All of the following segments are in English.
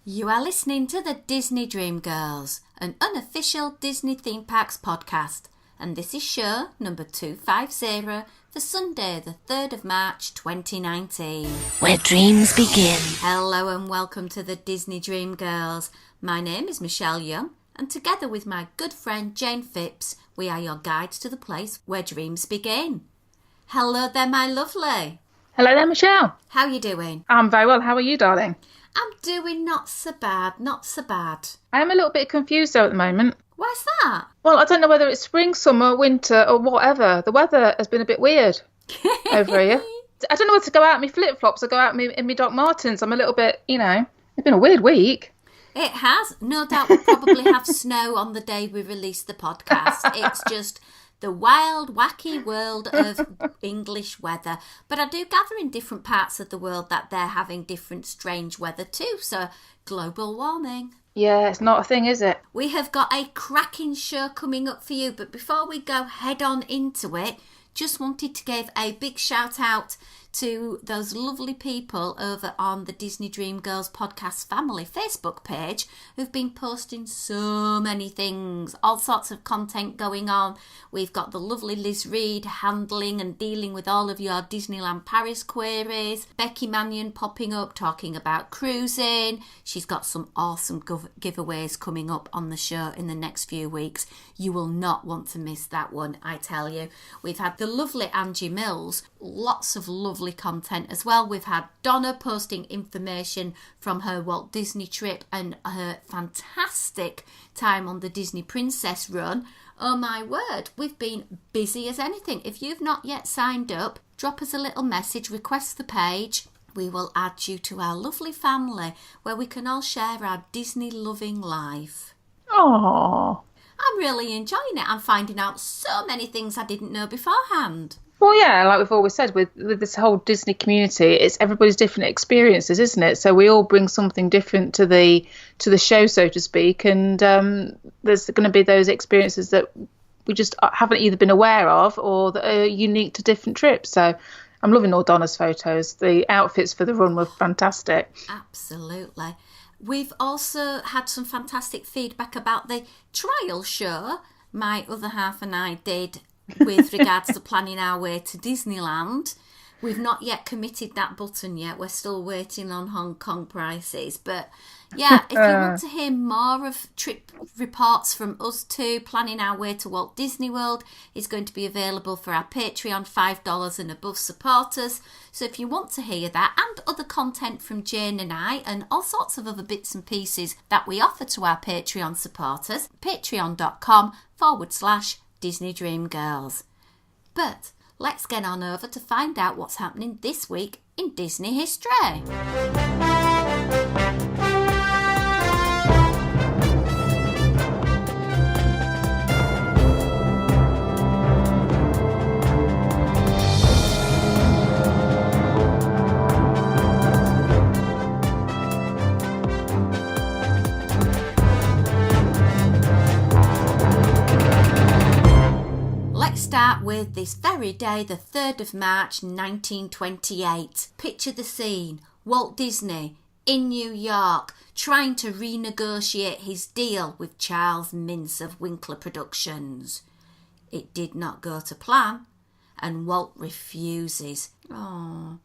You are listening to the Disney Dream Girls, an unofficial Disney theme parks podcast, and this is show number 250 for Sunday the 3rd of March 2019. Where dreams begin. Hello and welcome to the Disney Dream Girls. My name is Michelle Young, and together with my good friend Jayne Phipps, we are your guides to the place where dreams begin. Hello there, my lovely. Hello there, Michelle. How are you doing? I'm very well. How are you, darling? I'm doing not so bad. I am a little bit confused though at the moment. Why's that? Well, I don't know whether it's spring, summer, winter or whatever. The weather has been a bit weird over here. I don't know whether to go out in my flip-flops or go out in my Doc Martens. I'm a little bit, it's been a weird week. It has. No doubt we'll probably have snow on the day we release the podcast. It's just the wild, wacky world of English weather. But I do gather in different parts of the world that they're having different strange weather too. So global warming. Yeah, it's not a thing, is it? We have got a cracking show coming up for you. But before we go head on into it, just wanted to give a big shout out to those lovely people over on the Disney Dream Girls podcast family Facebook page who've been posting so many things, all sorts of content going on. We've got the lovely Liz Reed handling and dealing with all of your Disneyland Paris queries. Becky Mannion popping up talking about cruising. She's got some awesome giveaways coming up on the show in the next few weeks. You will not want to miss that one, I tell you. We've had the lovely Angie Mills, lots of lovely content as well. We've had Donna posting information from her Walt Disney trip and her fantastic time on the Disney Princess run. Oh my word, we've been busy as anything. If you've not yet signed up, drop us a little message, request the page. We will add you to our lovely family where we can all share our Disney loving life. Aww. I'm really enjoying it. I'm finding out so many things I didn't know beforehand. Well, yeah, like we've always said, with this whole Disney community, it's everybody's different experiences, isn't it? So we all bring something different to the show, so to speak, and there's going to be those experiences that we just haven't either been aware of or that are unique to different trips. So I'm loving all Donna's photos. The outfits for the run were fantastic. Absolutely. We've also had some fantastic feedback about the trial show my other half and I did with regards to planning our way to Disneyland. We've not yet committed that button yet. We're still waiting on Hong Kong prices. But yeah, if you want to hear more of trip reports from us too, planning our way to Walt Disney World is going to be available for our Patreon $5 and above supporters. So if you want to hear that and other content from Jayne and I and all sorts of other bits and pieces that we offer to our Patreon supporters, patreon.com/Disney Dream Girls. But let's get on over to find out what's happening this week in Disney history. Start with this very day, the 3rd of March 1928. Picture the scene. Walt Disney in New York trying to renegotiate his deal with Charles Mintz of Winkler Productions. It did not go to plan and Walt refuses. Oh.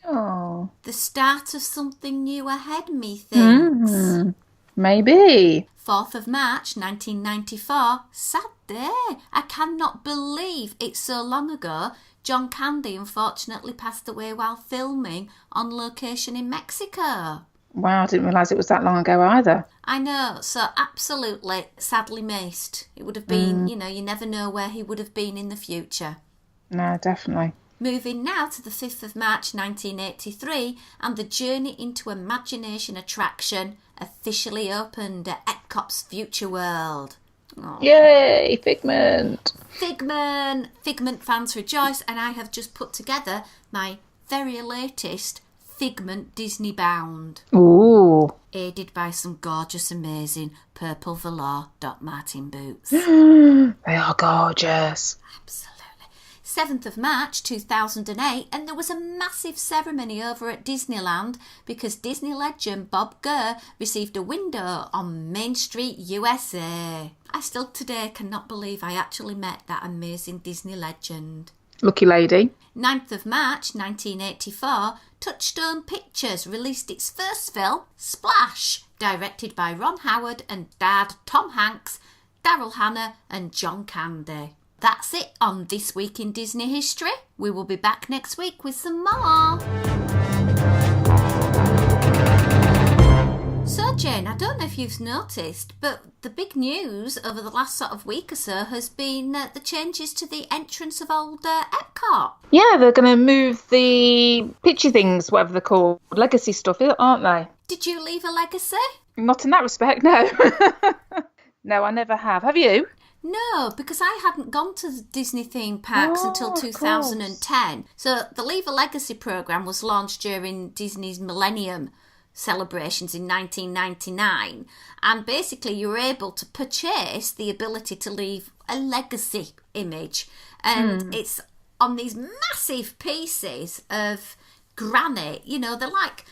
The start of something new ahead, methinks. Maybe. 4th of March 1994, sad day. I cannot believe it's so long ago. John Candy unfortunately passed away while filming on location in Mexico. Wow, I didn't realise it was that long ago either. I know, so absolutely sadly missed. It would have been, you never know where he would have been in the future. No, definitely. Moving now to the 5th of March 1983 and the Journey into Imagination attraction officially opened at EPCOT's Future World. Aww. Yay, Figment! Figment fans rejoice, and I have just put together my very latest Figment Disney Bound. Ooh. Aided by some gorgeous, amazing purple velour Doc Marten boots. They are gorgeous. Absolutely. 7th of March 2008, and there was a massive ceremony over at Disneyland because Disney legend Bob Gurr received a window on Main Street, USA. I still today cannot believe I actually met that amazing Disney legend. Lucky lady. 9th of March 1984, Touchstone Pictures released its first film, Splash, directed by Ron Howard and Dad Tom Hanks, Daryl Hannah and John Candy. That's it on This Week in Disney History. We will be back next week with some more. So Jane, I don't know if you've noticed, but the big news over the last sort of week or so has been the changes to the entrance of old EPCOT. Yeah, they're going to move the pitchy things, whatever they're called, legacy stuff, aren't they? Did you leave a legacy? Not in that respect, no. No, I never have. Have you? No, because I hadn't gone to the Disney theme parks until 2010. So the Leave a Legacy programme was launched during Disney's Millennium celebrations in 1999. And basically you were able to purchase the ability to leave a legacy image. And it's on these massive pieces of granite. You know, they're like,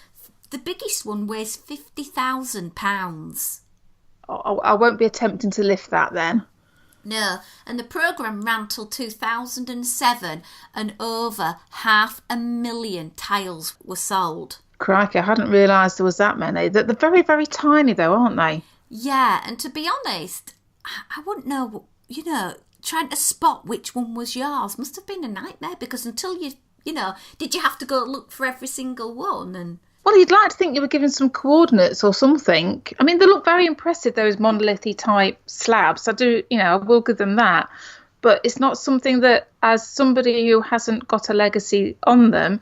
the biggest one weighs £50,000. I won't be attempting to lift that then. No, and the programme ran till 2007 and over 500,000 tiles were sold. Crikey, I hadn't realised there was that many. They're very, very tiny though, aren't they? Yeah, and to be honest, I wouldn't know, trying to spot which one was yours must have been a nightmare because until did you have to go look for every single one? And well, you'd like to think you were given some coordinates or something. I mean, they look very impressive, those monolithy type slabs. I will give them that. But it's not something that, as somebody who hasn't got a legacy on them,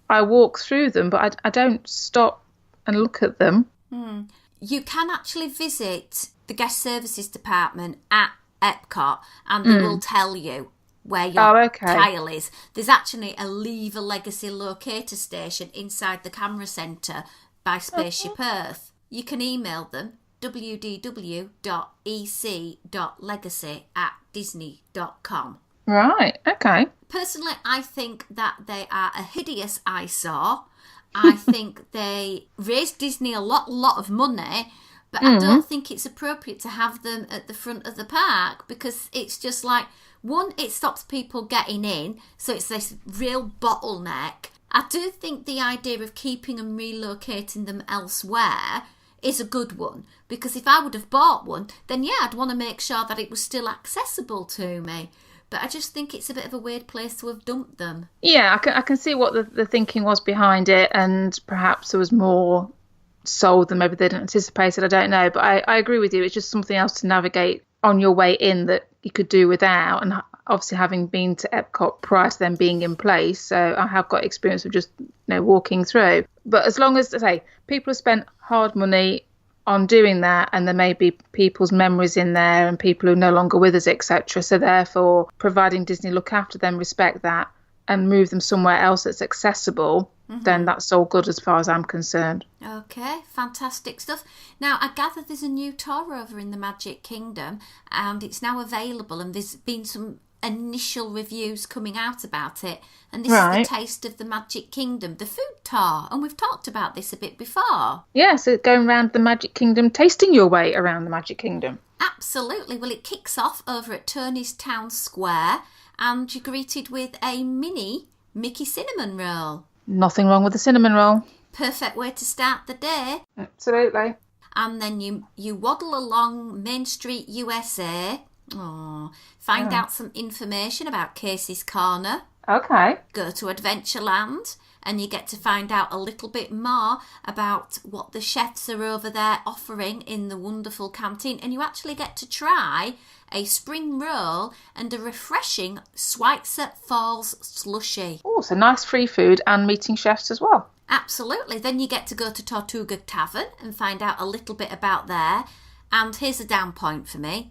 I walk through them, but I don't stop and look at them. You can actually visit the guest services department at EPCOT and they will tell you where your tile is. There's actually a Leave a Legacy locator station inside the camera centre by Spaceship Earth. You can email them www.ec.legacy@disney.com. Right, okay. Personally, I think that they are a hideous eyesore. I think they raised Disney a lot of money, but I don't think it's appropriate to have them at the front of the park because it's just like, one, it stops people getting in, so it's this real bottleneck. I do think the idea of keeping and relocating them elsewhere is a good one, because if I would have bought one, then yeah, I'd want to make sure that it was still accessible to me. But I just think it's a bit of a weird place to have dumped them. Yeah, I can see what the thinking was behind it, and perhaps there was more sold than maybe they'd anticipated. I don't know, but I agree with you. It's just something else to navigate on your way in that you could do without. And obviously, having been to EPCOT prior to them being in place, so I have got experience of just walking through. But as long as, I say, people have spent hard money on doing that, and there may be people's memories in there and people who are no longer with us, etc. So therefore, providing Disney look after them, respect that, and move them somewhere else that's accessible, then that's all good as far as I'm concerned. Okay, fantastic stuff. Now, I gather there's a new tour over in the Magic Kingdom, and it's now available, and there's been some initial reviews coming out about it, and this is the Taste of the Magic Kingdom, the food tour, and we've talked about this a bit before. Yeah, so going around the Magic Kingdom, tasting your way around the Magic Kingdom. Absolutely. Well, it kicks off over at Tony's Town Square, and you're greeted with a mini Mickey cinnamon roll. Nothing wrong with the cinnamon roll. Perfect way to start the day. Absolutely. And then you waddle along Main Street, USA. Find out some information about Casey's Corner. Okay. Go to Adventureland, and you get to find out a little bit more about what the chefs are over there offering in the wonderful canteen. And you actually get to try a spring roll and a refreshing Schweitzer Falls slushie. Oh, so nice free food and meeting chefs as well. Absolutely. Then you get to go to Tortuga Tavern and find out a little bit about there. And here's a down point for me.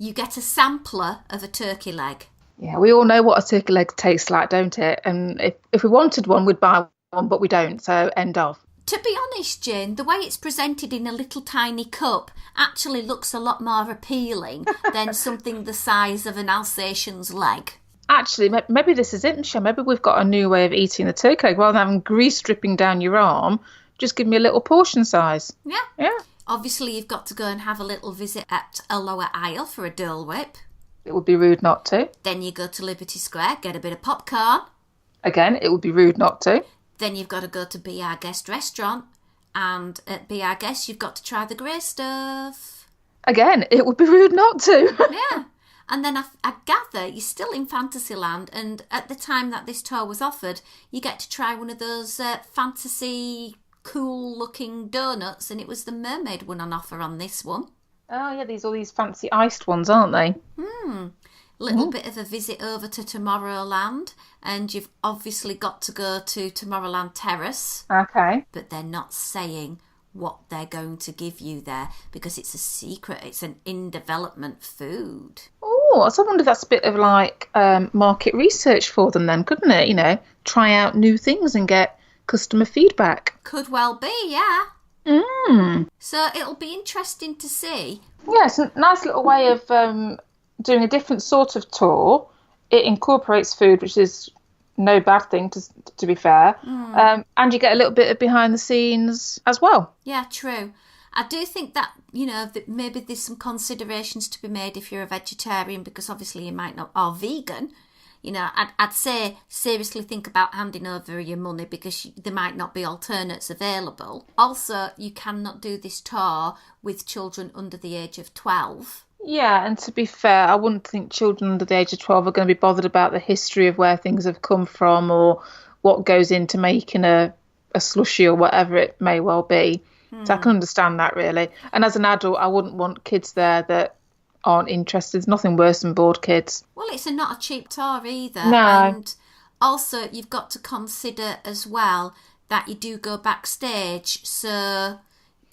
You get a sampler of a turkey leg. Yeah, we all know what a turkey leg tastes like, don't it? And if we wanted one, we'd buy one, but we don't, so end of. To be honest, Jane, the way it's presented in a little tiny cup actually looks a lot more appealing than something the size of an Alsatian's leg. Actually, maybe this is it, Michelle. Maybe we've got a new way of eating the turkey leg. Rather than having grease dripping down your arm, just give me a little portion size. Yeah. Yeah. Obviously, you've got to go and have a little visit at a lower aisle for a Dole Whip. It would be rude not to. Then you go to Liberty Square, get a bit of popcorn. Again, it would be rude not to. Then you've got to go to Be Our Guest restaurant. And at Be Our Guest, you've got to try the grey stuff. Again, it would be rude not to. Yeah. And then I gather you're still in Fantasyland, and at the time that this tour was offered, you get to try one of those fantasy cool-looking donuts, and it was the mermaid one on offer on this one. Oh, yeah, all these fancy iced ones, aren't they? Little bit of a visit over to Tomorrowland, and you've obviously got to go to Tomorrowland Terrace. Okay. But they're not saying what they're going to give you there because it's a secret. It's an in-development food. Oh, so I wonder if that's a bit of like market research for them then, couldn't it? You know, try out new things and get customer feedback. Could well be, yeah. Mm. So it'll be interesting to see. Yeah, it's a nice little way of doing a different sort of tour. It incorporates food, which is no bad thing, to be fair. And you get a little bit of behind the scenes as well. Yeah, true. I do think that, you know, that maybe there's some considerations to be made if you're a vegetarian, because obviously you might not, or vegan. You know, I'd say seriously think about handing over your money because there might not be alternates available. Also, you cannot do this tour with children under the age of 12. Yeah, and to be fair, I wouldn't think children under the age of 12 are going to be bothered about the history of where things have come from or what goes into making a slushie or whatever it may well be. So I can understand that, really. And as an adult, I wouldn't want kids there that aren't interested. There's nothing worse than bored kids. Well, it's not a cheap tour either. No. And also, you've got to consider as well that you do go backstage. So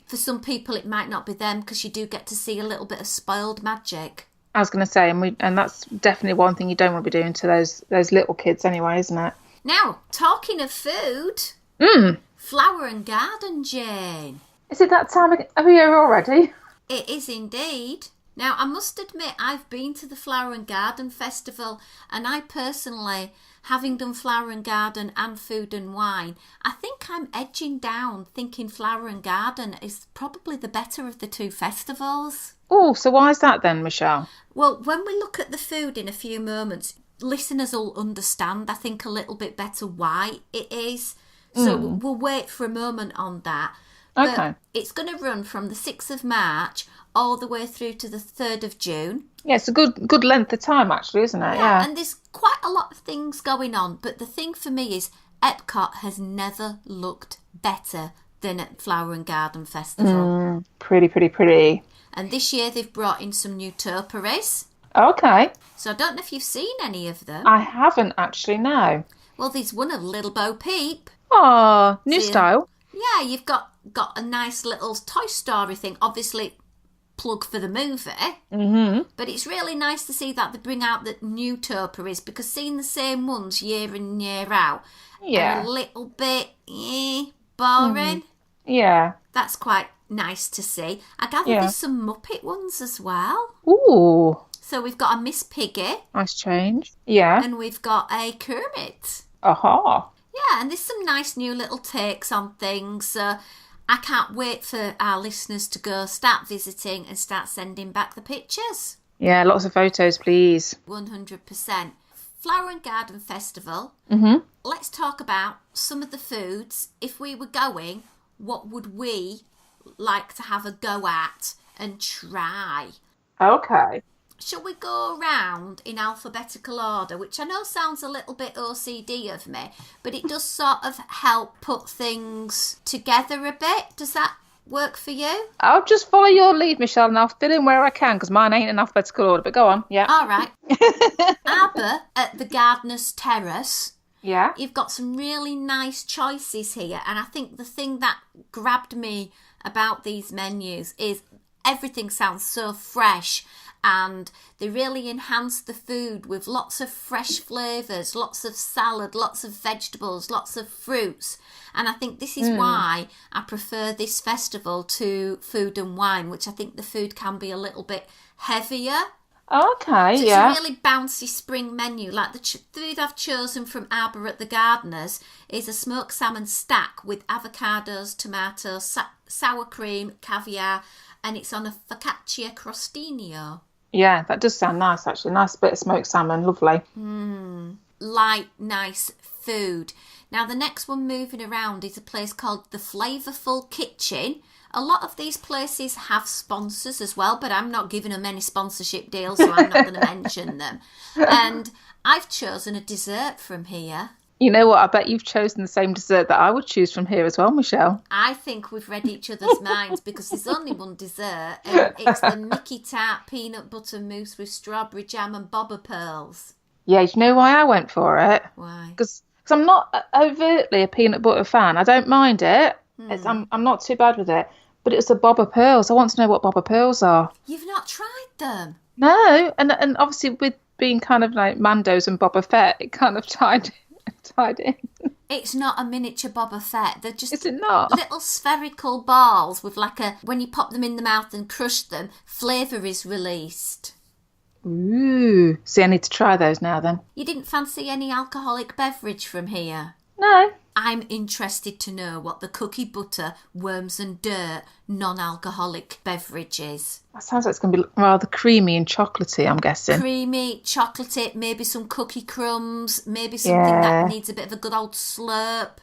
for some people, it might not be them because you do get to see a little bit of spoiled magic. I was going to say, and that's definitely one thing you don't want to be doing to those little kids anyway, isn't it? Now, talking of food, Flower and Garden, Jane. Is it that time of year already? It is indeed. Now, I must admit, I've been to the Flower and Garden Festival, and I personally, having done Flower and Garden and Food and Wine, I think I'm edging down thinking Flower and Garden is probably the better of the two festivals. Oh, so why is that then, Michelle? Well, when we look at the food in a few moments, listeners will understand, I think, a little bit better why it is. So we'll wait for a moment on that. But Okay. it's going to run from the 6th of March all the way through to the 3rd of June. Yeah, it's a good length of time, actually, isn't it? Yeah. And there's quite a lot of things going on. But the thing for me is EPCOT has never looked better than at Flower and Garden Festival. Pretty. And this year they've brought in some new topiaries. Okay. So I don't know if you've seen any of them. I haven't actually, no. Well, there's one of Little Bo Peep. Oh, new See, style. Yeah, you've got a nice little Toy Story thing. Obviously, plug for the movie. Mm-hmm. But it's really nice to see that they bring out the new topiaries, because seeing the same ones year in, year out, Yeah. are a little bit boring. Yeah. That's quite nice to see. I gather there's some Muppet ones as well. Ooh, So we've got a Miss Piggy nice change. Yeah. and we've got a Kermit. Aha. Yeah, and there's some nice new little takes on things. So I can't wait for our listeners to go start visiting and start sending back the pictures. Yeah, lots of photos, please. 100%. Flower and Garden Festival. Mm-hmm. Let's talk about some of the foods. If we were going, what would we like to have a go at and try? Okay. Shall we go around in alphabetical order, which I know sounds a little bit OCD of me, but it does sort of help put things together a bit. Does that work for you? I'll just follow your lead, Michelle, and I'll fill in where I can, because mine ain't in alphabetical order, but go on. Yeah. All right. Aber at the Gardener's Terrace. Yeah. You've got some really nice choices here, and I think the thing that grabbed me about these menus is everything sounds so fresh, and they really enhance the food with lots of fresh flavours, lots of salad, lots of vegetables, lots of fruits. And I think this is why I prefer this festival to Food and Wine, which I think the food can be a little bit heavier. Okay, So it's yeah. a really bouncy spring menu. Like the food I've chosen from Arbor at the Gardeners is a smoked salmon stack with avocados, tomatoes, sour cream, caviar, and it's on a focaccia crostino. Yeah, that does sound nice, actually. Nice bit of smoked salmon, lovely. Light, nice food. Now, the next one moving around is a place called the Flavourful Kitchen. A lot of these places have sponsors as well, but I'm not giving them any sponsorship deals, so I'm not going to mention them. And I've chosen a dessert from here. You know what? I bet you've chosen the same dessert that I would choose from here as well, Michelle. I think we've read each other's minds because there's only one dessert, and it's the Mickey Tart peanut butter mousse with strawberry jam and bobber pearls. Yeah, you know why I went for it? Why? Because I'm not overtly a peanut butter fan. I don't mind it. I'm not too bad with it. But it was the bobber pearls. I want to know what bobber pearls are. You've not tried them? No, and obviously with being kind of like Mando's and Boba Fett, it kind of tied in. It's not a miniature Boba Fett. They're just Is it not? little spherical balls with when you pop them in the mouth and crush them, flavour is released. Ooh. See, I need to try those now then. You didn't fancy any alcoholic beverage from here? No. I'm interested to know what the cookie butter, worms and dirt non-alcoholic beverage is. That sounds like it's going to be rather creamy and chocolatey, I'm guessing. Creamy, chocolatey, maybe some cookie crumbs, maybe something that needs a bit of a good old slurp.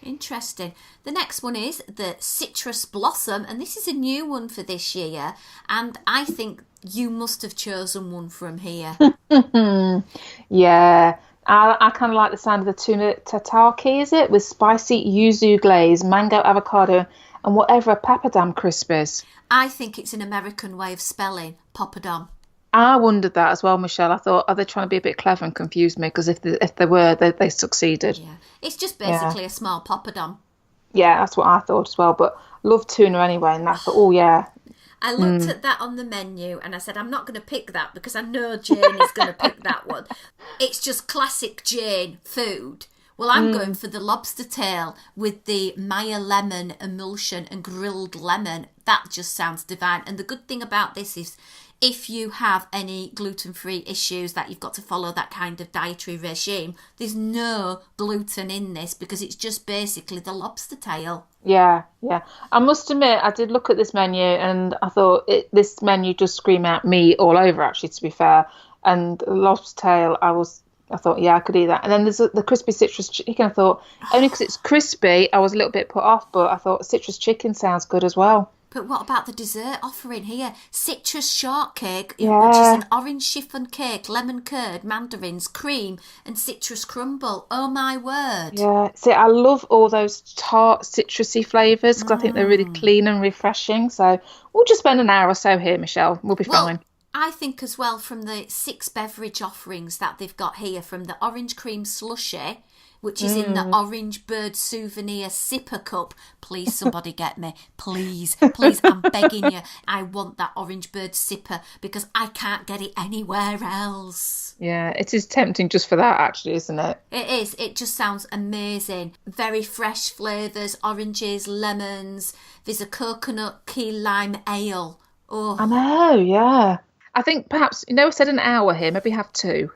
Interesting. The next one is the Citrus Blossom, and this is a new one for this year, and I think you must have chosen one from here. Yeah. I kind of like the sound of the tuna tataki, is it? With spicy yuzu glaze, mango avocado, and whatever a papadam crisp is. I think it's an American way of spelling poppadom. I wondered that as well, Michelle. I thought, are they trying to be a bit clever and confuse me? Because if they were, they succeeded. Yeah, it's just basically a small poppadom. Yeah, that's what I thought as well. But love tuna anyway, and I thought, oh yeah. I looked at that on the menu and I said, I'm not going to pick that because I know Jayne is going to pick that one. It's just classic Jayne food. Well, I'm going for the lobster tail with the Maya lemon emulsion and grilled lemon. That just sounds divine. And the good thing about this is if you have any gluten-free issues that you've got to follow that kind of dietary regime, there's no gluten in this because it's just basically the lobster tail. Yeah. I must admit, I did look at this menu and I thought this menu does scream out meat all over, actually, to be fair. And the lobster tail, I thought, yeah, I could eat that. And then there's the crispy citrus chicken. I thought, only because it's crispy, I was a little bit put off, but I thought citrus chicken sounds good as well. But what about the dessert offering here? Citrus shortcake, which is an orange chiffon cake, lemon curd, mandarins, cream, and citrus crumble. Oh, my word. Yeah. See, I love all those tart, citrusy flavours because I think they're really clean and refreshing. So we'll just spend an hour or so here, Michelle. We'll be fine. I think as well from the 6 beverage offerings that they've got here, from the orange cream slushy, which is in the orange bird souvenir sipper cup. Please, somebody get me. Please, I'm begging you. I want that orange bird sipper because I can't get it anywhere else. Yeah, it is tempting just for that, actually, isn't it? It is. It just sounds amazing. Very fresh flavours, oranges, lemons. There's a coconut key lime ale. Oh, I know, yeah. I think perhaps, I said an hour here, maybe have 2.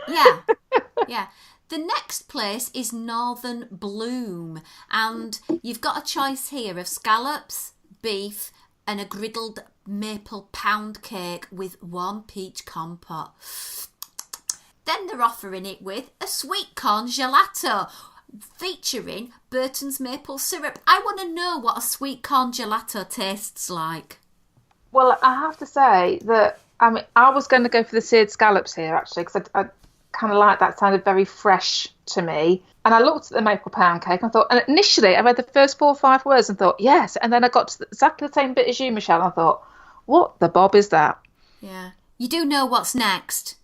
Yeah. The next place is Northern Bloom, and you've got a choice here of scallops, beef, and a griddled maple pound cake with warm peach compote. Then they're offering it with a sweet corn gelato featuring Burton's maple syrup. I want to know what a sweet corn gelato tastes like. Well, I have to say that, I was going to go for the seared scallops here, actually, because I kind of like that. Sounded very fresh to me. And I looked at the maple pound cake and I thought, and initially I read the first 4 or 5 words and thought, yes. And then I got to exactly the same bit as you, Michelle, and I thought, what the bob is that? Yeah. You do know what's next.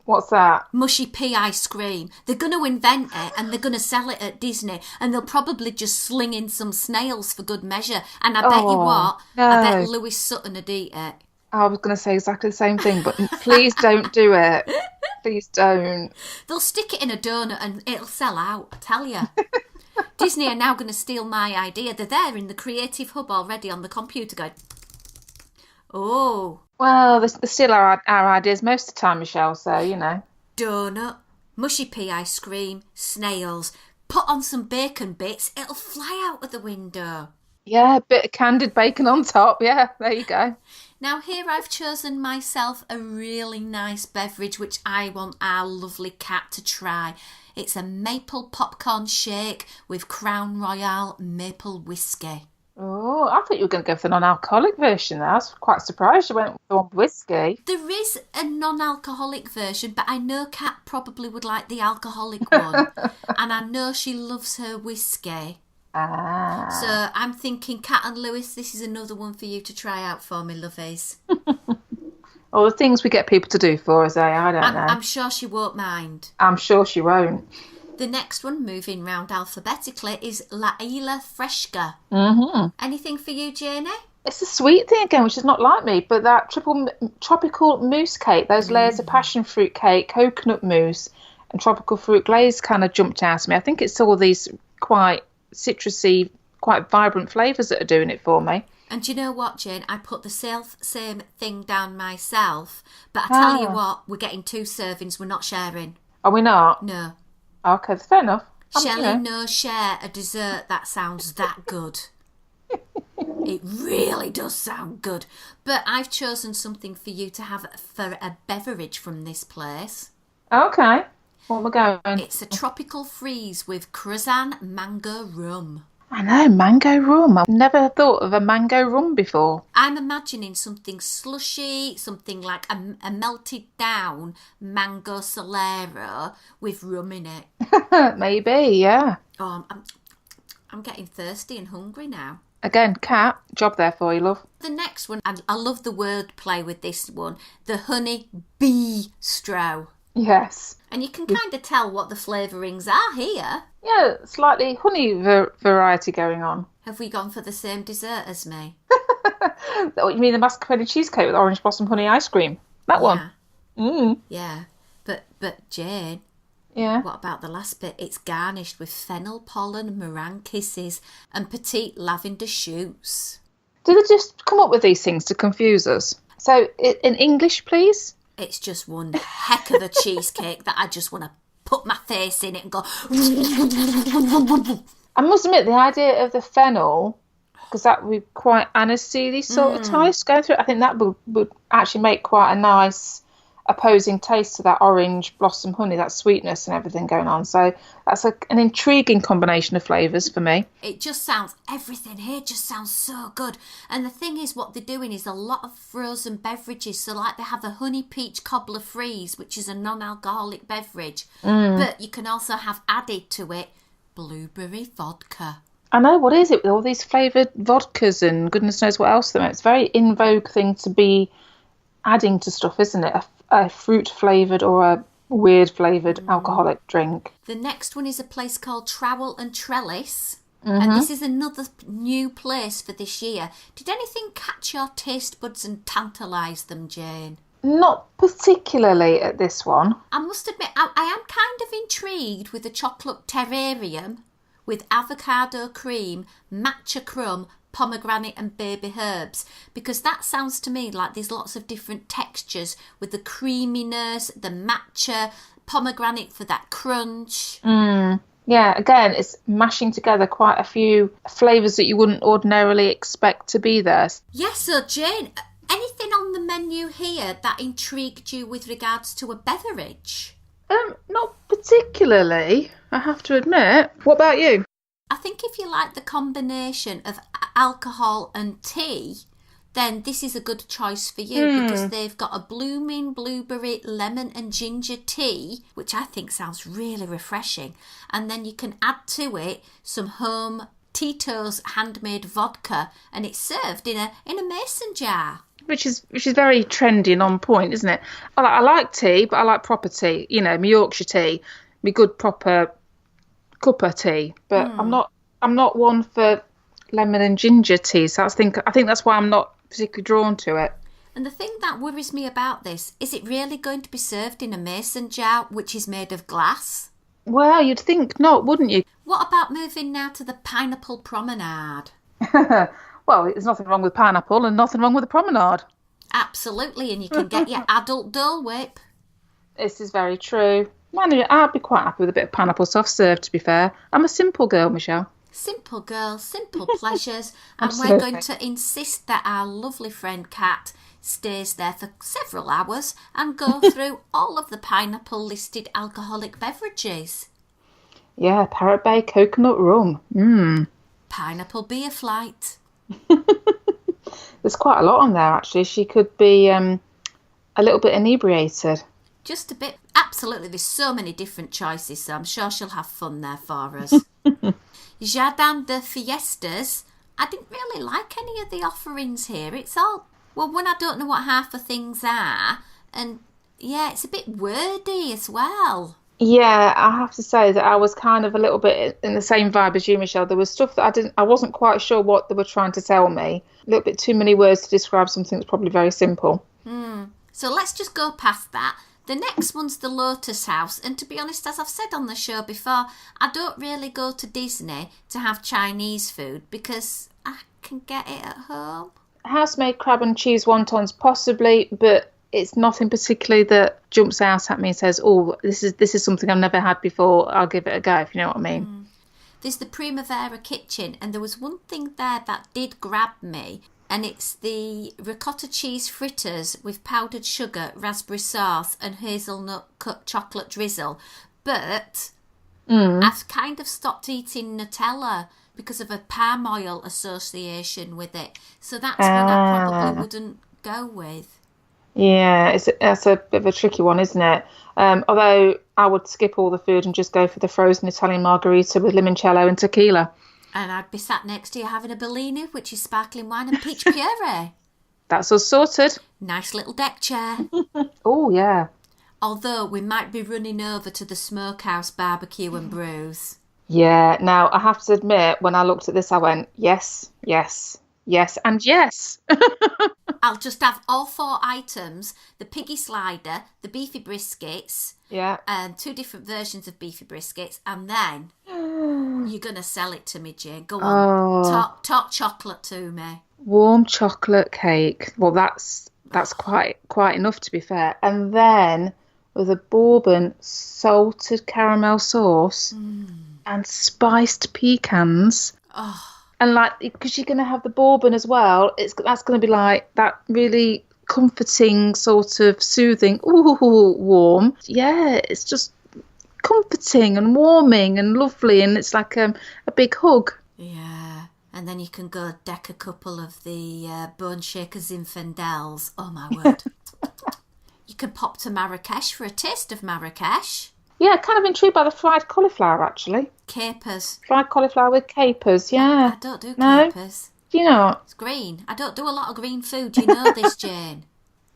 What's that? Mushy pea ice cream. They're going to invent it and they're going to sell it at Disney and they'll probably just sling in some snails for good measure. And I bet you what? No. I bet Lewis Sutton would eat it. I was going to say exactly the same thing, but please don't do it. Please don't. They'll stick it in a donut and it'll sell out, I tell you. Disney are now going to steal my idea. They're there in the creative hub already on the computer going, Oh, Well, they're still our ideas most of the time, Michelle, so, donut, mushy pea ice cream, snails. Put on some bacon bits, it'll fly out of the window. Yeah, a bit of candied bacon on top. Yeah, there you go. Now here I've chosen myself a really nice beverage which I want our lovely cat to try. It's a maple popcorn shake with Crown Royal maple whiskey. Oh, I thought you were going to go for the non-alcoholic version there. I was quite surprised you went with the one with whiskey. There is a non-alcoholic version, but I know Kat probably would like the alcoholic one. And I know she loves her whiskey. Ah. So I'm thinking, Kat and Lewis, this is another one for you to try out for me, lovies. All the things we get people to do for us, I don't know. I'm sure she won't mind. I'm sure she won't. The next one, moving round alphabetically, is La Isla Fresca. Mm-hmm. Anything for you, Jayne? It's a sweet thing again, which is not like me, but that tropical mousse cake, those layers of passion fruit cake, coconut mousse, and tropical fruit glaze kind of jumped out at me. I think it's all these quite citrusy, quite vibrant flavours that are doing it for me. And do you know what, Jayne? I put the same thing down myself, but I tell you what, we're getting 2 servings, we're not sharing. Are we not? No. Okay, fair enough. Shelley, no share a dessert that sounds that good. It really does sound good. But I've chosen something for you to have for a beverage from this place. Okay. What am I going? It's a tropical freeze with Cruzan mango rum. I know, mango rum. I've never thought of a mango rum before. I'm imagining something slushy, something like a melted down mango solero with rum in it. Maybe, yeah. Oh, I'm getting thirsty and hungry now. Again, Kat, job there for you, love. The next one, and I love the word play with this one, the honey bistro. Yes. And you can kind of tell what the flavourings are here. Yeah, slightly honey variety going on. Have we gone for the same dessert as me? What, you mean the mascarpone cheesecake with orange blossom honey ice cream? That one? Yeah. But Jayne, Yeah. what about the last bit? It's garnished with fennel pollen, meringue kisses and petite lavender shoots. Do they just come up with these things to confuse us? So, in English, please? It's just one heck of a cheesecake that I just want to put my face in it and go... I must admit, the idea of the fennel, because that would be quite aniseedy sort of taste going through it, I think that would actually make quite a nice opposing taste to that orange blossom honey, that sweetness and everything going on. So that's an intriguing combination of flavours for me. It just sounds, everything here just sounds so good. And the thing is, what they're doing is a lot of frozen beverages. So like they have a honey peach cobbler freeze, which is a non-alcoholic beverage. But you can also have added to it blueberry vodka. I know, what is it with all these flavoured vodkas and goodness knows what else? It's a very in vogue thing to be adding to stuff, isn't it? A fruit flavoured or a weird flavoured alcoholic drink. The next one is a place called Trowel and Trellis. And this is another new place for this year. Did anything catch your taste buds and tantalise them, Jayne? Not particularly at this one. I must admit, I am kind of intrigued with the chocolate terrarium with avocado cream, matcha crumb, pomegranate and baby herbs, because that sounds to me like there's lots of different textures with the creaminess, the matcha, pomegranate for that crunch. Yeah, again, it's mashing together quite a few flavours that you wouldn't ordinarily expect to be there. Yes, so Jayne, anything on the menu here that intrigued you with regards to a beverage? Not particularly, I have to admit. What about you? I think if you like the combination of alcohol and tea, then this is a good choice for you because they've got a blooming blueberry, lemon and ginger tea, which I think sounds really refreshing. And then you can add to it some home Tito's handmade vodka, and it's served in a mason jar. Which is very trendy and on point, isn't it? I like tea, but I like proper tea. You know, my Yorkshire tea, my good proper cup of tea. But I'm not one for lemon and ginger tea. So I think that's why I'm not particularly drawn to it. And the thing that worries me about this is it really going to be served in a mason jar, which is made of glass? Well, you'd think not, wouldn't you? What about moving now to the Pineapple Promenade? Well, there's nothing wrong with pineapple and nothing wrong with a promenade. Absolutely, and you can get your adult Dole Whip. This is very true. Man, I'd be quite happy with a bit of pineapple soft serve, to be fair. I'm a simple girl, Michelle. Simple girl, simple pleasures. And we're Absolutely. going to insist that our lovely friend Kat stays there for several hours and go through all of the pineapple listed alcoholic beverages. Yeah, Parrot Bay coconut rum. Pineapple beer flight. There's quite a lot on there, actually. She could be a little bit inebriated. Just a bit. Absolutely, there's so many different choices, so I'm sure she'll have fun there for us. Jardin de Fiestas. I didn't really like any of the offerings here. It's all, well, when I don't know what half the things are, and yeah, it's a bit wordy as well. Yeah, I have to say that I was kind of a little bit in the same vibe as you, Michelle. There was stuff that I wasn't quite sure what they were trying to tell me. A little bit too many words to describe something that's probably very simple. So let's just go past that. The next one's the Lotus House, and to be honest, as I've said on the show before, I don't really go to Disney to have Chinese food because I can get it at home. House-made crab and cheese wontons, possibly, but it's nothing particularly that jumps out at me and says, "Oh, this is something I've never had before. I'll give it a go." If you know what I mean. There's the Primavera Kitchen, and there was one thing there that did grab me, and it's the ricotta cheese fritters with powdered sugar, raspberry sauce, and hazelnut cut chocolate drizzle. But I've kind of stopped eating Nutella because of a palm oil association with it. So that's one I probably wouldn't go with. Yeah, that's a bit of a tricky one, isn't it? Although I would skip all the food and just go for the frozen Italian margarita with limoncello and tequila. And I'd be sat next to you having a Bellini, which is sparkling wine and peach puree. That's us sorted. Nice little deck chair. Oh, yeah. Although we might be running over to the Smokehouse barbecue and brews. Yeah, now I have to admit, when I looked at this, I went, yes, yes, yes, and yes. I'll just have all 4 items, the piggy slider, the beefy briskets, Yeah. and 2 different versions of beefy briskets, and then you're going to sell it to me, Jane. Go on, talk chocolate to me. Warm chocolate cake. Well, that's quite enough, to be fair. And then with a bourbon salted caramel sauce and spiced pecans. Oh, And like, because you're going to have the bourbon as well, that's going to be like that really comforting, sort of soothing, warm. Yeah, it's just comforting and warming and lovely, and it's like a big hug. yeah. And then you can go deck a couple of the Bone Shaker Zinfandels. Oh, my word. You can pop to Marrakesh for a taste of Marrakesh. Yeah, kind of intrigued by the fried cauliflower, actually. Capers. Fried cauliflower with capers, yeah. I don't do No? capers. Do you know? It's green. I don't do a lot of green food. You know this, Jane.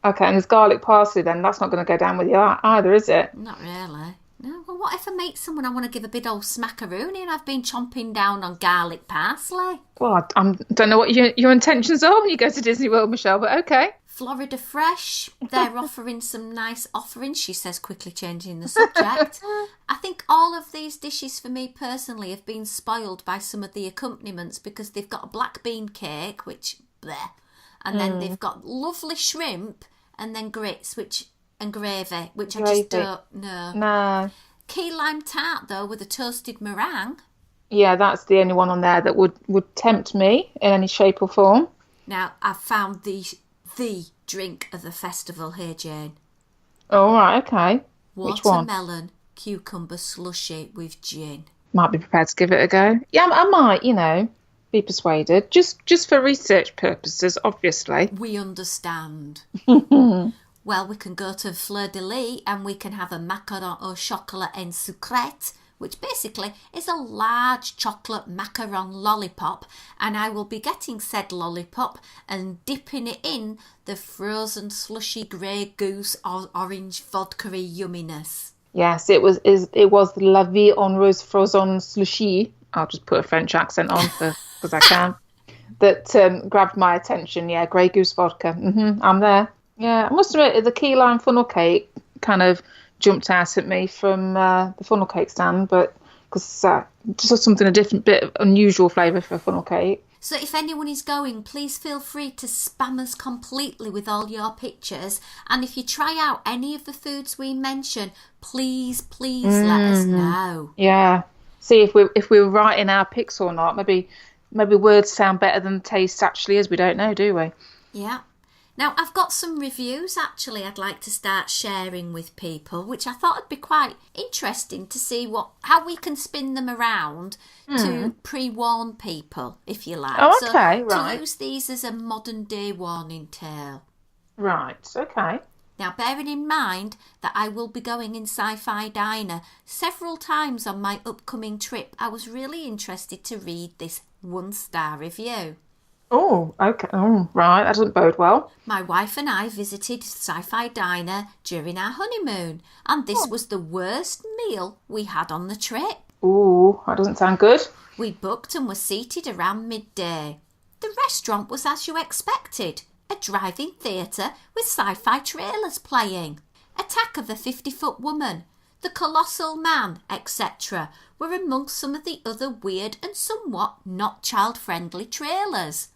Okay, and there's garlic parsley then. That's not going to go down with you either, is it? Not really. No, well, what if I meet someone I want to give a big old smackaroonie and I've been chomping down on garlic parsley? Well, I don't know what your intentions are when you go to Disney World, Michelle, but okay. Florida Fresh, they're offering some nice offerings, she says, quickly changing the subject. I think all of these dishes for me personally have been spoiled by some of the accompaniments because they've got a black bean cake, which, bleh, and then they've got lovely shrimp and then grits, and gravy, which I just don't know. No. Key lime tart, though, with a toasted meringue. Yeah, that's the only one on there that would tempt me in any shape or form. Now, I've found the drink of the festival here, Jane. Oh, right, okay. Which one? Watermelon cucumber slushy with gin. Might be prepared to give it a go. Yeah, I might, be persuaded. Just for research purposes, obviously. We understand. Well, we can go to Fleur de Lis and we can have a macaron au chocolat en sucrète, which basically is a large chocolate macaron lollipop, and I will be getting said lollipop and dipping it in the frozen slushy Grey Goose or orange vodka-y yumminess. Yes, it was the La Vie en Rose frozen slushy. I'll just put a French accent on because I can. That grabbed my attention. Yeah, Grey Goose vodka. I'm there. Yeah, I must admit the key lime funnel cake kind of jumped out at me from the funnel cake stand, but because just something a different bit of unusual flavour for a funnel cake. So if anyone is going, please feel free to spam us completely with all your pictures. And if you try out any of the foods we mention, please let us know. Yeah. See if we're right in our picks or not. Maybe words sound better than taste actually is. We don't know, do we? Yeah. Now, I've got some reviews, actually, I'd like to start sharing with people, which I thought would be quite interesting to see how we can spin them around to pre-warn people, if you like. Oh, okay, right. To use these as a modern-day warning tale. Right, okay. Now, bearing in mind that I will be going in Sci-Fi Diner several times on my upcoming trip, I was really interested to read this 1-star review. Oh, okay. Oh, right. That doesn't bode well. My wife and I visited Sci-Fi Diner during our honeymoon, and this was the worst meal we had on the trip. Oh, that doesn't sound good. We booked and were seated around midday. The restaurant was as you expected, a drive-in theatre with sci-fi trailers playing. Attack of a 50-Foot Woman, The Colossal Man, etc. were amongst some of the other weird and somewhat not child-friendly trailers.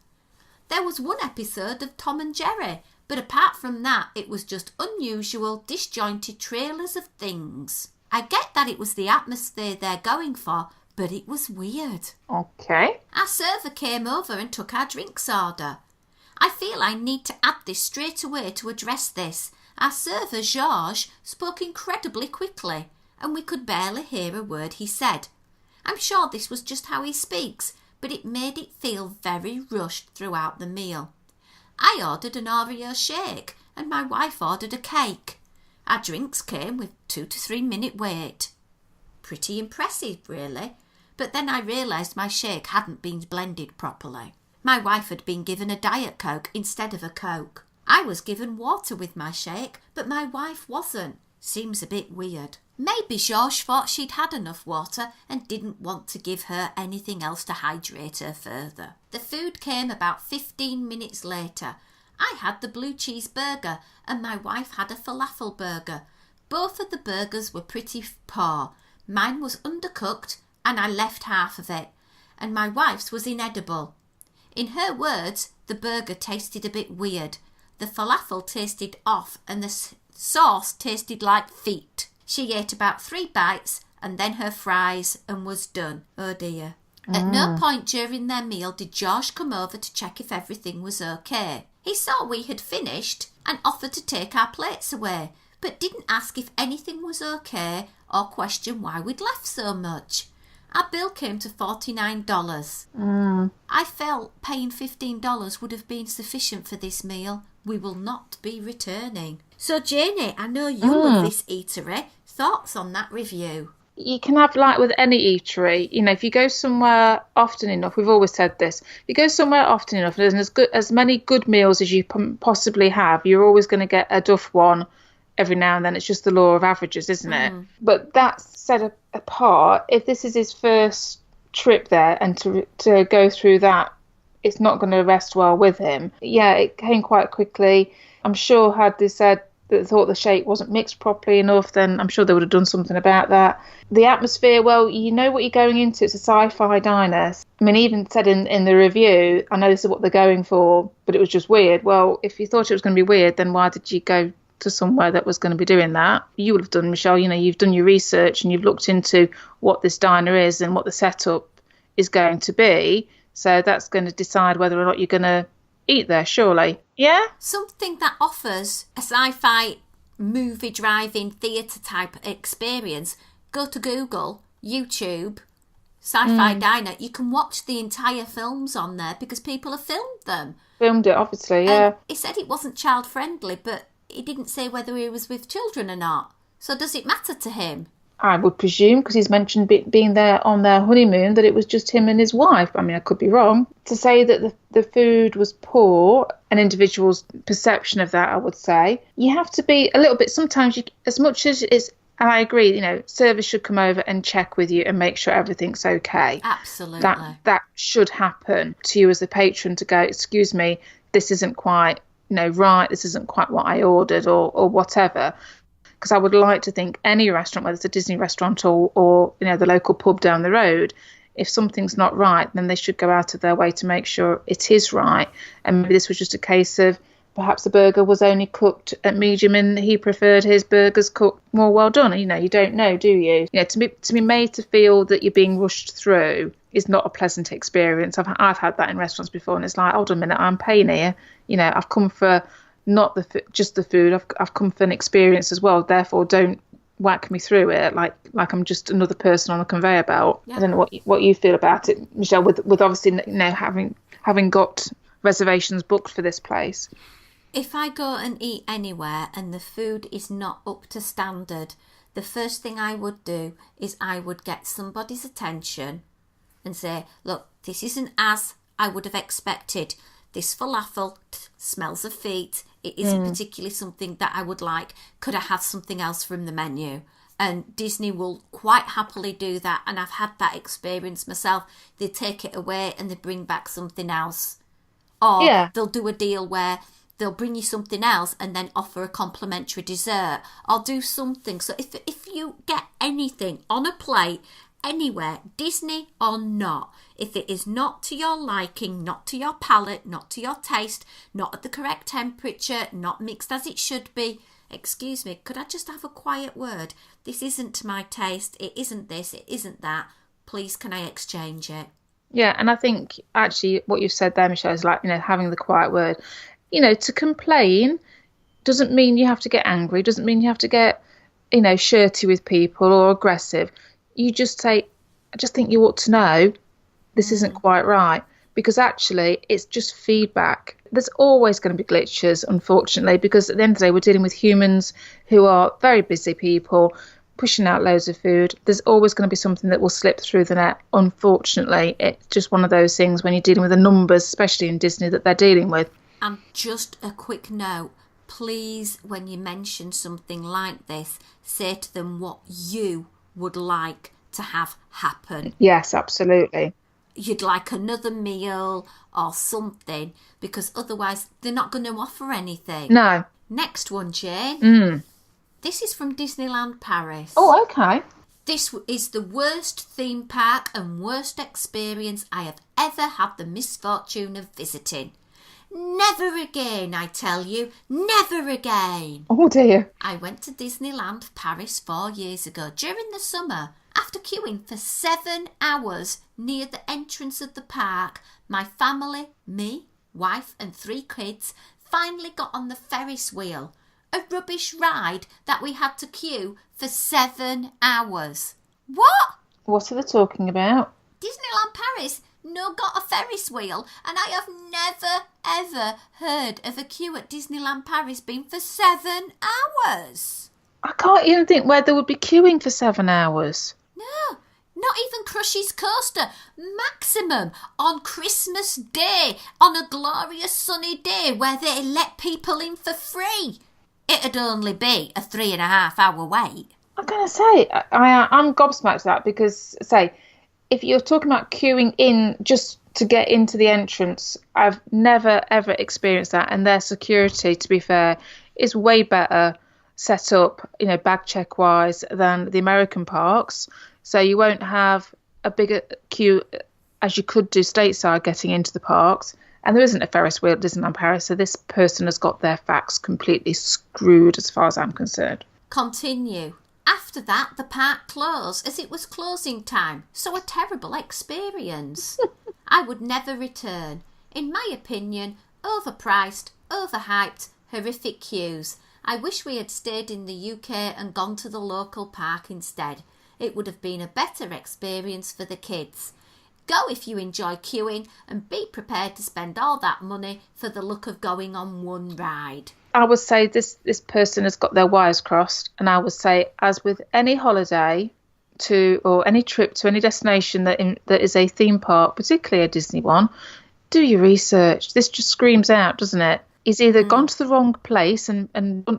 There was one episode of Tom and Jerry, but apart from that, it was just unusual, disjointed trailers of things. I get that it was the atmosphere they're going for, but it was weird. Okay. Our server came over and took our drinks order. I feel I need to add this straight away to address this. Our server, Georges, spoke incredibly quickly, and we could barely hear a word he said. I'm sure this was just how he speaks, but it made it feel very rushed throughout the meal. I ordered an Oreo shake and my wife ordered a cake. Our drinks came with 2 to 3 minute wait. Pretty impressive, really, but then I realised my shake hadn't been blended properly. My wife had been given a Diet Coke instead of a Coke. I was given water with my shake, but my wife wasn't. Seems a bit weird. Maybe Georges thought she'd had enough water and didn't want to give her anything else to hydrate her further. The food came about 15 minutes later. I had the blue cheese burger and my wife had a falafel burger. Both of the burgers were pretty poor. Mine was undercooked and I left half of it, and my wife's was inedible. In her words, the burger tasted a bit weird. The falafel tasted off and the sauce tasted like feet. She ate about 3 bites and then her fries and was done. Oh dear. At no point during their meal did George come over to check if everything was okay. He saw we had finished and offered to take our plates away, but didn't ask if anything was okay or question why we'd left so much. Our bill came to $49. I felt paying $15 would have been sufficient for this meal. We will not be returning. So Jayne, I know you love this eatery. Thoughts on that review? You can have, like with any eatery, you know, if you go somewhere often enough, we've always said this, if you go somewhere often enough and there's as many good meals as you possibly have, you're always going to get a duff one every now and then. It's just the law of averages, isn't it? But that set apart, if this is his first trip there and to go through that, it's not going to rest well with him. Yeah, it came quite quickly. I'm sure had they said that they thought the shake wasn't mixed properly enough, then I'm sure they would have done something about that. The atmosphere, well, you know what you're going into. It's a sci-fi diner. I mean, even said in the review, I know this is what they're going for, but it was just weird. Well, if you thought it was going to be weird, then why did you go to somewhere that was going to be doing that? You would have done, Michelle, you know, you've done your research and you've looked into what this diner is and what the setup is going to be. So that's going to decide whether or not you're going to eat there, surely. Yeah? Something that offers a sci-fi movie drive-in theatre type experience. Go to Google, YouTube, Sci-Fi Diner. You can watch the entire films on there because people have filmed them. Filmed it, obviously, yeah. He said it wasn't child-friendly, but he didn't say whether he was with children or not. So does it matter to him? I would presume, because he's mentioned being there on their honeymoon, that it was just him and his wife. I mean, I could be wrong. To say that the food was poor, an individual's perception of that, I would say. You have to be a little bit, sometimes, as much as it's, and I agree, you know, service should come over and check with you and make sure everything's okay. Absolutely. That should happen to you as a patron to go, excuse me, this isn't quite, you know, right, this isn't quite what I ordered or whatever. Because I would like to think any restaurant, whether it's a Disney restaurant or you know, the local pub down the road, if something's not right, then they should go out of their way to make sure it is right. And maybe this was just a case of perhaps the burger was only cooked at medium and he preferred his burgers cooked more well done. You know, you don't know, do you? You know, to be made to feel that you're being rushed through is not a pleasant experience. I've had that in restaurants before, and it's like, hold on a minute, I'm paying here. You know, I've come for not just the food. I've come for an experience as well. Therefore, don't whack me through it like I'm just another person on a conveyor belt. Yeah. I don't know what you feel about it, Michelle, with obviously, you know, having got reservations booked for this place. If I go and eat anywhere and the food is not up to standard, the first thing I would do is I would get somebody's attention and say, look, this isn't as I would have expected. This falafel smells of feet. It isn't particularly something that I would like. Could I have something else from the menu? And Disney will quite happily do that. And I've had that experience myself. They take it away and they bring back something else. Or they'll do a deal where they'll bring you something else and then offer a complimentary dessert. I'll do something. So if you get anything on a plate, anywhere, Disney or not, if it is not to your liking, not to your palate, not to your taste, not at the correct temperature, not mixed as it should be, excuse me, could I just have a quiet word? This isn't to my taste, it isn't this, it isn't that. Please, can I exchange it? Yeah, and I think actually what you've said there, Michelle, is like, you know, having the quiet word. You know, to complain doesn't mean you have to get angry, doesn't mean you have to get, you know, shirty with people or aggressive. You just say, I just think you ought to know this isn't quite right, because actually it's just feedback. There's always going to be glitches, unfortunately, because at the end of the day, we're dealing with humans who are very busy people, pushing out loads of food. There's always going to be something that will slip through the net, unfortunately. It's just one of those things when you're dealing with the numbers, especially in Disney, that they're dealing with. And just a quick note, please, when you mention something like this, say to them what you would like to have happen. Yes, absolutely. You'd like another meal or something, because otherwise they're not going to offer anything. No. Next one, Jayne. This is from Disneyland Paris. Oh, okay. This is the worst theme park and worst experience I have ever had the misfortune of visiting. Never again, I tell you. Never again. Oh, dear. I went to Disneyland Paris 4 years ago during the summer. After queuing for 7 hours near the entrance of the park, my family, me, wife and 3 kids finally got on the Ferris wheel. A rubbish ride that we had to queue for 7 hours. What? What are they talking about? Disneyland Paris got a Ferris wheel, and I have never ever heard of a queue at Disneyland Paris being for 7 hours. I can't even think where they would be queuing for 7 hours. No, not even Crush's Coaster. Maximum on Christmas Day, on a glorious sunny day where they let people in for free. It'd only be a 3.5 hour wait. I'm going to say, I'm gobsmacked at that, because, say, if you're talking about queuing in just to get into the entrance, I've never, ever experienced that. And their security, to be fair, is way better set up, you know, bag check wise than the American parks. So you won't have a bigger queue as you could do stateside getting into the parks. And there isn't a Ferris wheel at Disneyland Paris, so this person has got their facts completely screwed as far as I'm concerned. Continue. After that, the park closed as it was closing time, so a terrible experience. I would never return. In my opinion, overpriced, overhyped, horrific queues. I wish we had stayed in the UK and gone to the local park instead. It would have been a better experience for the kids. Go if you enjoy queuing, and be prepared to spend all that money for the look of going on one ride. I would say this person has got their wires crossed, and I would say, as with any holiday or any trip to any destination that is a theme park, particularly a Disney one, do your research. This just screams out, doesn't it? He's either gone to the wrong place and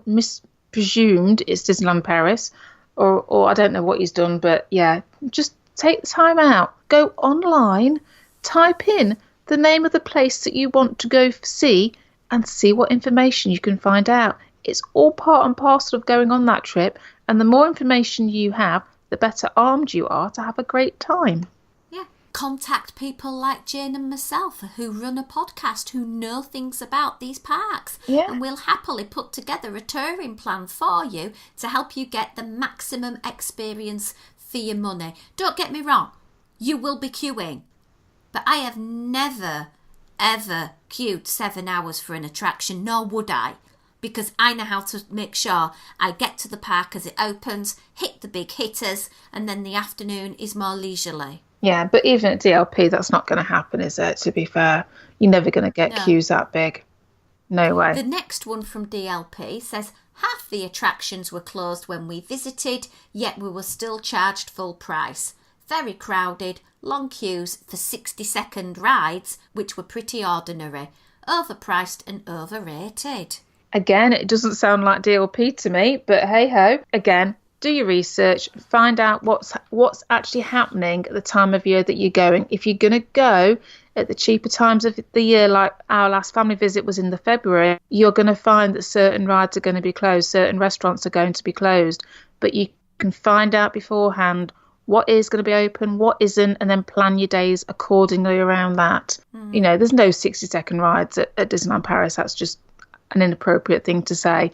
mispresumed it's Disneyland Paris, or I don't know what he's done, but yeah, just take the time out. Go online, type in the name of the place that you want to go see, and see what information you can find out. It's all part and parcel of going on that trip, and the more information you have, the better armed you are to have a great time. Yeah, contact people like Jayne and myself who run a podcast, who know things about these parks. Yeah. And we'll happily put together a touring plan for you to help you get the maximum experience for your money. Don't get me wrong, you will be queuing. But I have never, ever queued 7 hours for an attraction, nor would I. Because I know how to make sure I get to the park as it opens, hit the big hitters, and then the afternoon is more leisurely. Yeah, but even at DLP, that's not going to happen, is it? To be fair, you're never going to get queues that big. No way. The next one from DLP says, half the attractions were closed when we visited, yet we were still charged full price. Very crowded, long queues for 60-second rides, which were pretty ordinary. Overpriced and overrated. Again, it doesn't sound like DLP to me, but hey-ho. Again, do your research, find out what's actually happening at the time of year that you're going. If you're going to go at the cheaper times of the year, like our last family visit was in the February, you're going to find that certain rides are going to be closed, certain restaurants are going to be closed. But you can find out beforehand what is going to be open, what isn't, and then plan your days accordingly around that. You know, there's no 60-second rides at Disneyland Paris. That's just an inappropriate thing to say.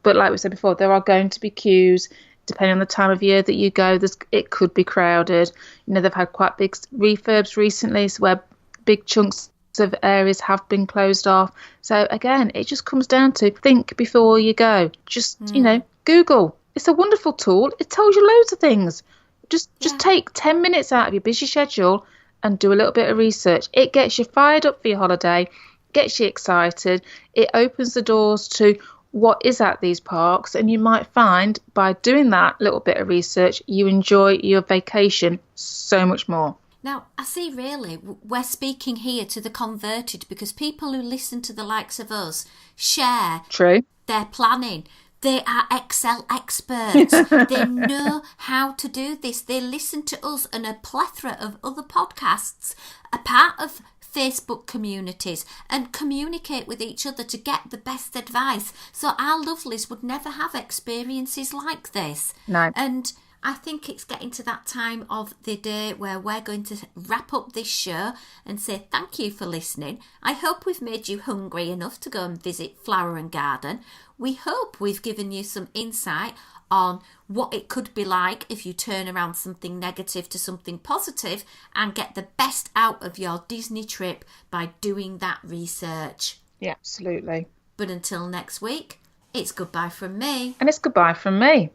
But like we said before, there are going to be queues depending on the time of year that you go. It could be crowded. You know, they've had quite big refurbs recently, so where big chunks of areas have been closed off. So again, it just comes down to think before you go. Just you know, Google. It's a wonderful tool. It tells you loads of things. Just take 10 minutes out of your busy schedule and do a little bit of research. It gets you fired up for your holiday, gets you excited. It opens the doors to what is at these parks, and you might find by doing that little bit of research, you enjoy your vacation so much more. Now, I see really, we're speaking here to the converted because people who listen to the likes of us share their planning. They are Excel experts. They know how to do this. They listen to us and a plethora of other podcasts, a part of Facebook communities, and communicate with each other to get the best advice. So our lovelies would never have experiences like this. No. And I think it's getting to that time of the day where we're going to wrap up this show and say thank you for listening. I hope we've made you hungry enough to go and visit Flower and Garden. We hope we've given you some insight on what it could be like if you turn around something negative to something positive and get the best out of your Disney trip by doing that research. Yeah, absolutely. But until next week, it's goodbye from me. And it's goodbye from me.